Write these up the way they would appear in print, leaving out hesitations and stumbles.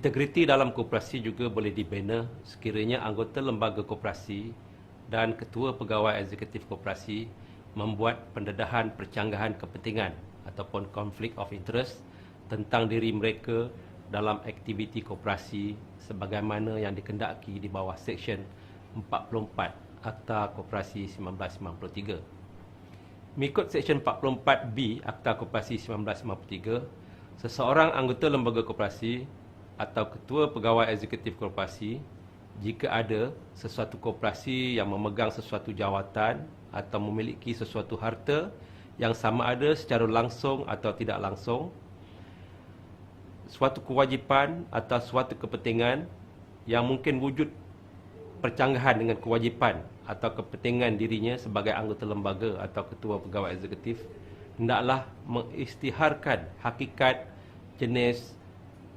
Integriti dalam koperasi juga boleh dibina sekiranya anggota lembaga koperasi dan ketua pegawai eksekutif koperasi membuat pendedahan percanggahan kepentingan ataupun conflict of interest tentang diri mereka dalam aktiviti koperasi sebagaimana yang dikendaki di bawah Seksyen 44 Akta Koperasi 1993. Mengikut Seksyen 44B Akta Koperasi 1993, seseorang anggota lembaga koperasi atau ketua pegawai eksekutif koperasi, jika ada sesuatu koperasi yang memegang sesuatu jawatan atau memiliki sesuatu harta yang sama ada secara langsung atau tidak langsung, suatu kewajipan atau suatu kepentingan yang mungkin wujud percanggahan dengan kewajipan atau kepentingan dirinya sebagai anggota lembaga atau ketua pegawai eksekutif, hendaklah mengisytiharkan hakikat, jenis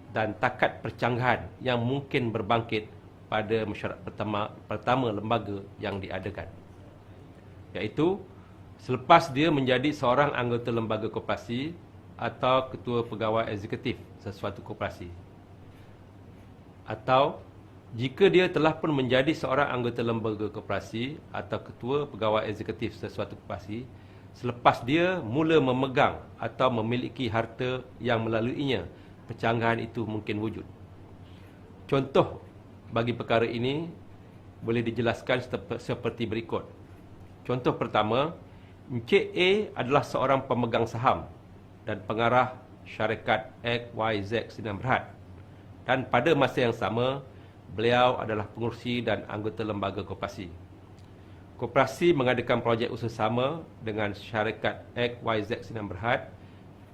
dan takat percanggahan yang mungkin berbangkit pada mesyuarat pertama lembaga yang diadakan. Iaitu, selepas dia menjadi seorang anggota lembaga koperasi atau ketua pegawai eksekutif sesuatu koperasi. Atau, jika dia telah pun menjadi seorang anggota lembaga koperasi atau ketua pegawai eksekutif sesuatu koperasi, selepas dia mula memegang atau memiliki harta yang melaluinya percanggahan itu mungkin wujud. Contoh bagi perkara ini boleh dijelaskan seperti berikut. Contoh pertama, Encik A adalah seorang pemegang saham dan pengarah syarikat XYZ Sdn Bhd. Dan pada masa yang sama, beliau adalah pengurusi dan anggota lembaga koperasi. Koperasi mengadakan projek usaha sama dengan syarikat XYZ Sdn Bhd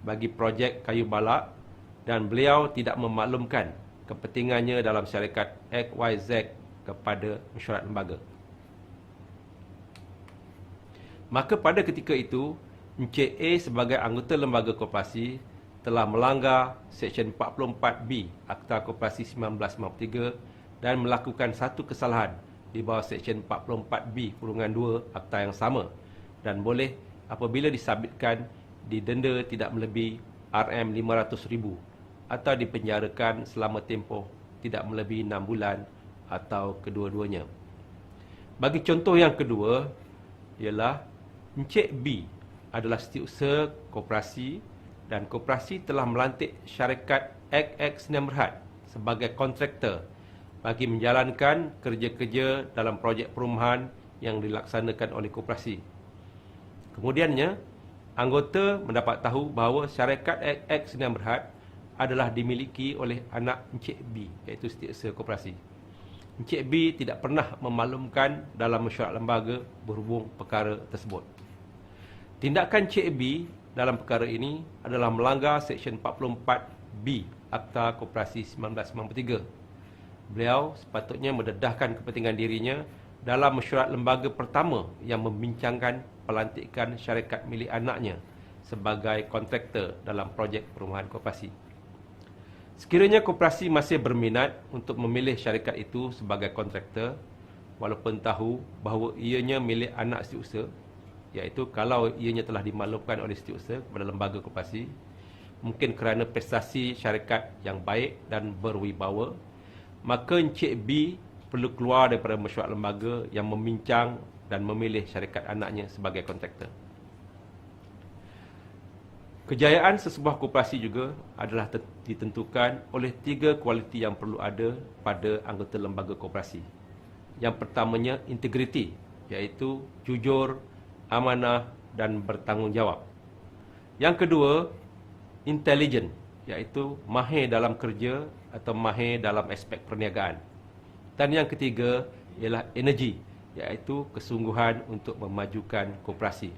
bagi projek kayu balak, dan beliau tidak memaklumkan kepentingannya dalam syarikat XYZ kepada mesyuarat lembaga. Maka pada ketika itu, Encik A sebagai anggota lembaga koperasi telah melanggar Seksyen 44B Akta Koperasi 1993 dan melakukan satu kesalahan di bawah Seksyen 44B-2 Akta yang sama, dan boleh apabila disabitkan didenda tidak melebihi RM500,000 atau dipenjarakan selama tempoh tidak melebihi 6 bulan atau kedua-duanya. Bagi contoh yang kedua ialah Encik B adalah setiausaha koperasi dan koperasi telah melantik syarikat XX Sdn Bhd sebagai kontraktor bagi menjalankan kerja-kerja dalam projek perumahan yang dilaksanakan oleh koperasi. Kemudiannya, anggota mendapat tahu bahawa syarikat XX Sdn Bhd adalah dimiliki oleh anak Encik B, iaitu setiausaha koperasi. Encik B tidak pernah memaklumkan dalam mesyuarat lembaga berhubung perkara tersebut. Tindakan Encik B dalam perkara ini adalah melanggar Seksyen 44B Akta Koperasi 1993. Beliau sepatutnya mendedahkan kepentingan dirinya dalam mesyuarat lembaga pertama yang membincangkan pelantikan syarikat milik anaknya sebagai kontraktor dalam projek perumahan koperasi. Sekiranya koperasi masih berminat untuk memilih syarikat itu sebagai kontraktor, walaupun tahu bahawa ianya milik anak setiausaha, iaitu kalau ianya telah dimaklumkan oleh setiausaha kepada lembaga koperasi, mungkin kerana prestasi syarikat yang baik dan berwibawa, maka Encik B perlu keluar daripada mesyuarat lembaga yang membincang dan memilih syarikat anaknya sebagai kontraktor. Kejayaan sesebuah koperasi juga adalah ditentukan oleh 3 kualiti yang perlu ada pada anggota lembaga koperasi. Yang pertamanya, integriti, iaitu jujur, amanah dan bertanggungjawab. Yang kedua, intelligent, iaitu mahir dalam kerja atau mahir dalam aspek perniagaan. Dan yang ketiga ialah energi, iaitu kesungguhan untuk memajukan koperasi.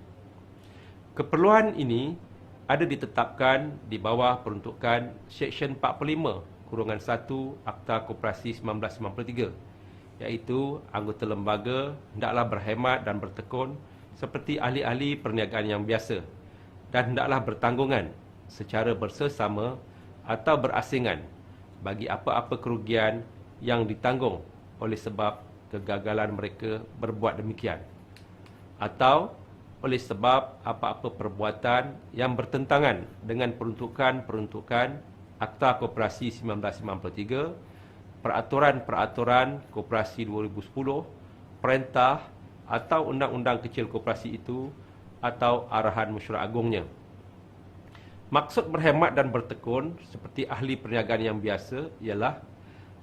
Keperluan ini ada ditetapkan di bawah peruntukan Seksyen 45-1 Akta Koperasi 1993, iaitu anggota lembaga hendaklah berhemat dan bertekun seperti ahli-ahli perniagaan yang biasa dan hendaklah bertanggungan secara bersama atau berasingan bagi apa-apa kerugian yang ditanggung oleh sebab kegagalan mereka berbuat demikian, atau oleh sebab apa-apa perbuatan yang bertentangan dengan peruntukan-peruntukan Akta Koperasi 1993, peraturan-peraturan koperasi 2010, perintah atau undang-undang kecil koperasi itu atau arahan mesyuarat agungnya. Maksud berhemat dan bertekun seperti ahli perniagaan yang biasa ialah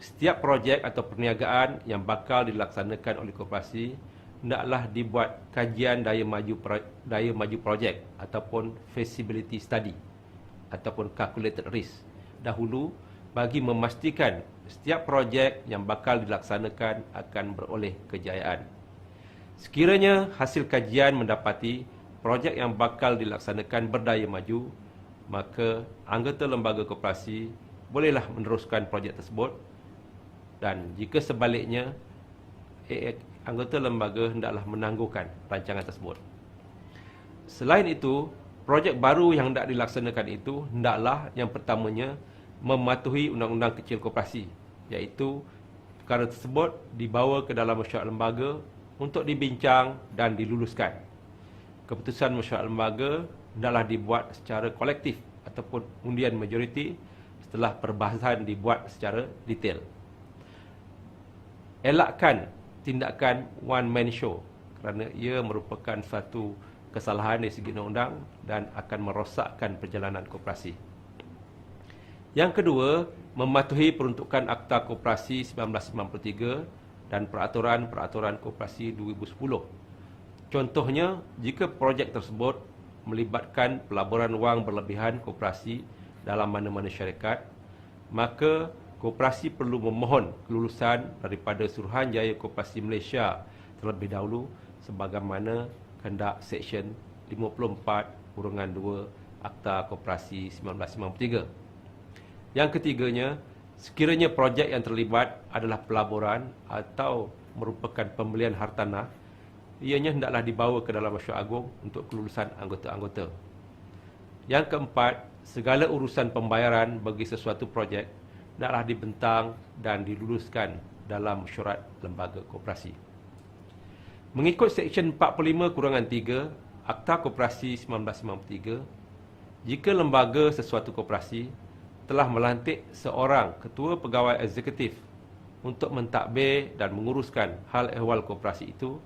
setiap projek atau perniagaan yang bakal dilaksanakan oleh koperasi hendaklah dibuat kajian daya maju projek ataupun feasibility study ataupun calculated risk dahulu bagi memastikan setiap projek yang bakal dilaksanakan akan beroleh kejayaan. Sekiranya hasil kajian mendapati projek yang bakal dilaksanakan berdaya maju, maka anggota lembaga koperasi bolehlah meneruskan projek tersebut, dan jika sebaliknya, anggota lembaga hendaklah menangguhkan rancangan tersebut. Selain itu, projek baru yang hendak dilaksanakan itu hendaklah yang pertamanya mematuhi undang-undang kecil koperasi, iaitu perkara tersebut dibawa ke dalam mesyuarat lembaga untuk dibincang dan diluluskan. Keputusan mesyuarat lembaga hendaklah dibuat secara kolektif ataupun undian majoriti setelah perbahasan dibuat secara detail. Elakkan tindakan one man show kerana ia merupakan satu kesalahan dari segi undang-undang dan akan merosakkan perjalanan koperasi. Yang kedua, mematuhi peruntukan Akta Koperasi 1993 dan peraturan-peraturan koperasi 2010. Contohnya, jika projek tersebut melibatkan pelaburan wang berlebihan koperasi dalam mana-mana syarikat, maka koperasi perlu memohon kelulusan daripada Suruhanjaya Koperasi Malaysia terlebih dahulu sebagaimana kehendak Seksyen 54(2) Akta Koperasi 1993. Yang ketiganya, sekiranya projek yang terlibat adalah pelaburan atau merupakan pembelian hartanah, ianya hendaklah dibawa ke dalam mesyuarat agung untuk kelulusan anggota-anggota. Yang keempat, segala urusan pembayaran bagi sesuatu projek hendaklah dibentang dan diluluskan dalam mesyuarat lembaga koperasi. Mengikut Seksyen 45(3) Akta Koperasi 1993, jika lembaga sesuatu koperasi telah melantik seorang ketua pegawai eksekutif untuk mentadbir dan menguruskan hal ehwal koperasi itu,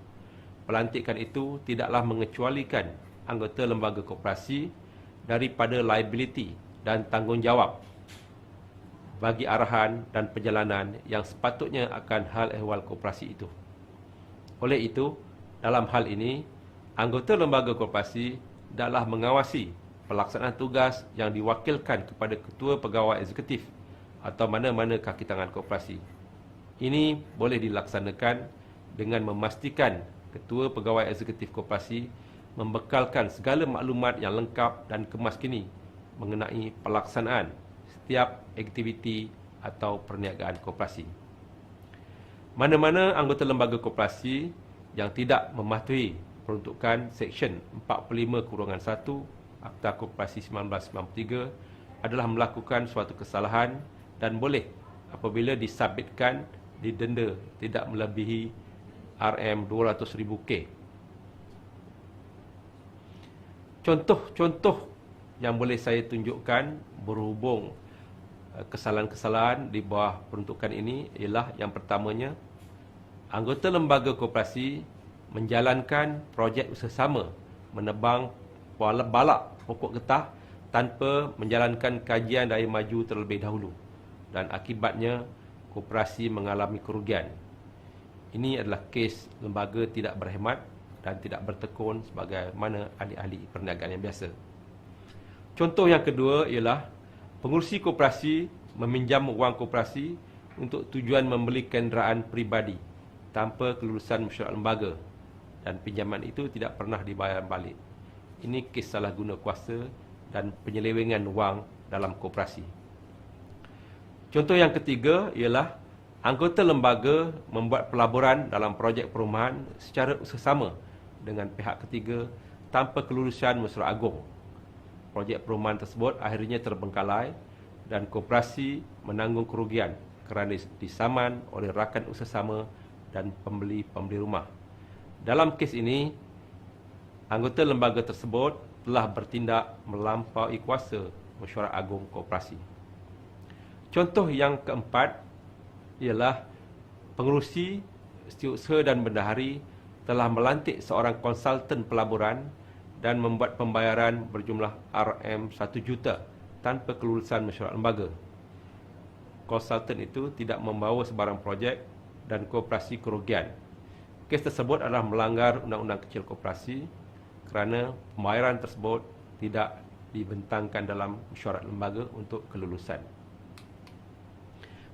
pelantikan itu tidaklah mengecualikan anggota lembaga koperasi daripada liability dan tanggungjawab bagi arahan dan perjalanan yang sepatutnya akan hal ehwal koperasi itu. Oleh itu, dalam hal ini, anggota lembaga koperasi hendaklah mengawasi pelaksanaan tugas yang diwakilkan kepada ketua pegawai eksekutif atau mana-mana kaki tangan koperasi. Ini boleh dilaksanakan dengan memastikan ketua pegawai eksekutif koperasi membekalkan segala maklumat yang lengkap dan kemaskini mengenai pelaksanaan setiap aktiviti atau perniagaan koperasi. Mana-mana anggota lembaga koperasi yang tidak mematuhi peruntukan Seksyen 45(1) Akta Koperasi 1993 adalah melakukan suatu kesalahan dan boleh apabila disabitkan didenda tidak melebihi RM200,000K. Contoh-contoh yang boleh saya tunjukkan berhubung kesalahan-kesalahan di bawah peruntukan ini ialah yang pertamanya, anggota lembaga koperasi menjalankan projek usaha sama menebang balak pokok getah tanpa menjalankan kajian daya maju terlebih dahulu, dan akibatnya koperasi mengalami kerugian. Ini adalah kes lembaga tidak berhemat dan tidak bertekun sebagaimana ahli-ahli perniagaan yang biasa. Contoh yang kedua ialah pengurusi koperasi meminjam wang koperasi untuk tujuan membeli kenderaan peribadi tanpa kelulusan mesyuarat lembaga, dan pinjaman itu tidak pernah dibayar balik. Ini kes salah guna kuasa dan penyelewengan wang dalam koperasi. Contoh yang ketiga ialah anggota lembaga membuat pelaburan dalam projek perumahan secara usaha-sama dengan pihak ketiga tanpa kelulusan mesyuarat agung. Projek perumahan tersebut akhirnya terbengkalai dan koperasi menanggung kerugian kerana disaman oleh rakan usaha sama dan pembeli-pembeli rumah. Dalam kes ini, anggota lembaga tersebut telah bertindak melampaui kuasa mesyuarat agung koperasi. Contoh yang keempat ialah pengerusi setiausaha dan bendahari telah melantik seorang konsultan pelaburan dan membuat pembayaran berjumlah RM1 juta tanpa kelulusan mesyuarat lembaga. Konsultan itu tidak membawa sebarang projek dan koperasi kerugian. Kes tersebut adalah melanggar Undang-Undang Kecil Koperasi kerana pembayaran tersebut tidak dibentangkan dalam mesyuarat lembaga untuk kelulusan.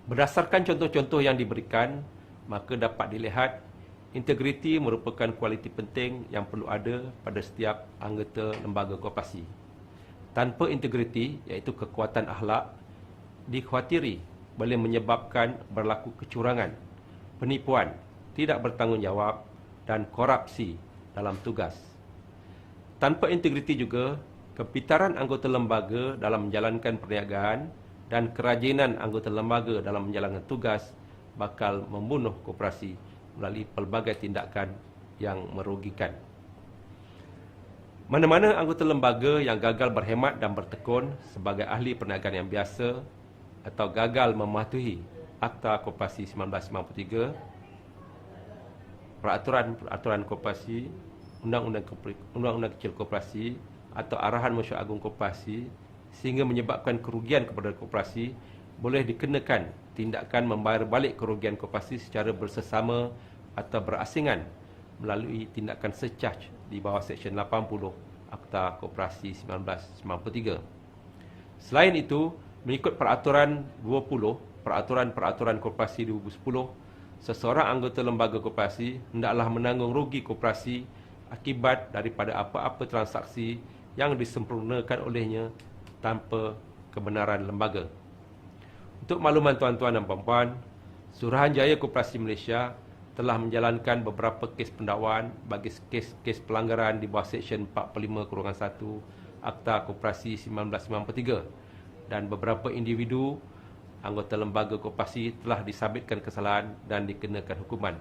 Berdasarkan contoh-contoh yang diberikan, maka dapat dilihat integriti merupakan kualiti penting yang perlu ada pada setiap anggota lembaga koperasi. Tanpa integriti, iaitu kekuatan akhlak, dikhawatiri boleh menyebabkan berlaku kecurangan, penipuan, tidak bertanggungjawab dan korupsi dalam tugas. Tanpa integriti juga, kepintaran anggota lembaga dalam menjalankan perniagaan dan kerajinan anggota lembaga dalam menjalankan tugas bakal membunuh koperasi melalui pelbagai tindakan yang merugikan. Mana-mana anggota lembaga yang gagal berhemat dan bertekun sebagai ahli perniagaan yang biasa atau gagal mematuhi Akta Koperasi 1993, peraturan koperasi, Undang-Undang Kecil Koperasi atau arahan Mesyuarat Agung Koperasi sehingga menyebabkan kerugian kepada koperasi, boleh dikenakan tindakan membayar balik kerugian koperasi secara bersesama atau berasingan melalui tindakan surcharge di bawah Seksyen 80 Akta Koperasi 1993. Selain itu, mengikut Peraturan 20, Peraturan Koperasi 2010, seseorang anggota lembaga koperasi hendaklah menanggung rugi koperasi akibat daripada apa-apa transaksi yang disempurnakan olehnya tanpa kebenaran lembaga. Untuk makluman tuan-tuan dan puan-puan, Suruhanjaya Koperasi Malaysia telah menjalankan beberapa kes pendakwaan bagi kes pelanggaran di bawah Seksyen 45-1 Akta Koperasi 1993 dan beberapa individu anggota lembaga koperasi telah disabitkan kesalahan dan dikenakan hukuman.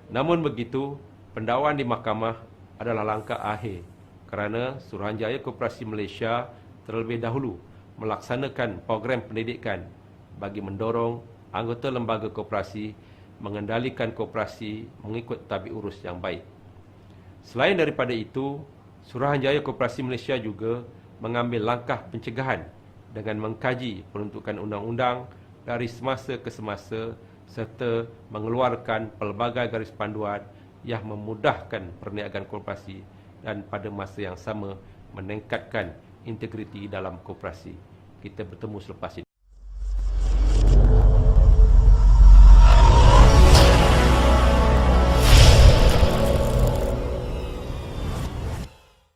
Namun begitu, pendakwaan di mahkamah adalah langkah akhir kerana Suruhanjaya Koperasi Malaysia terlebih dahulu melaksanakan program pendidikan bagi mendorong anggota lembaga koperasi mengendalikan koperasi mengikut tabik urus yang baik. Selain daripada itu, Suruhanjaya Koperasi Malaysia juga mengambil langkah pencegahan dengan mengkaji peruntukan undang-undang dari semasa ke semasa serta mengeluarkan pelbagai garis panduan yang memudahkan perniagaan koperasi dan pada masa yang sama meningkatkan integriti dalam koperasi. Kita bertemu selepas ini.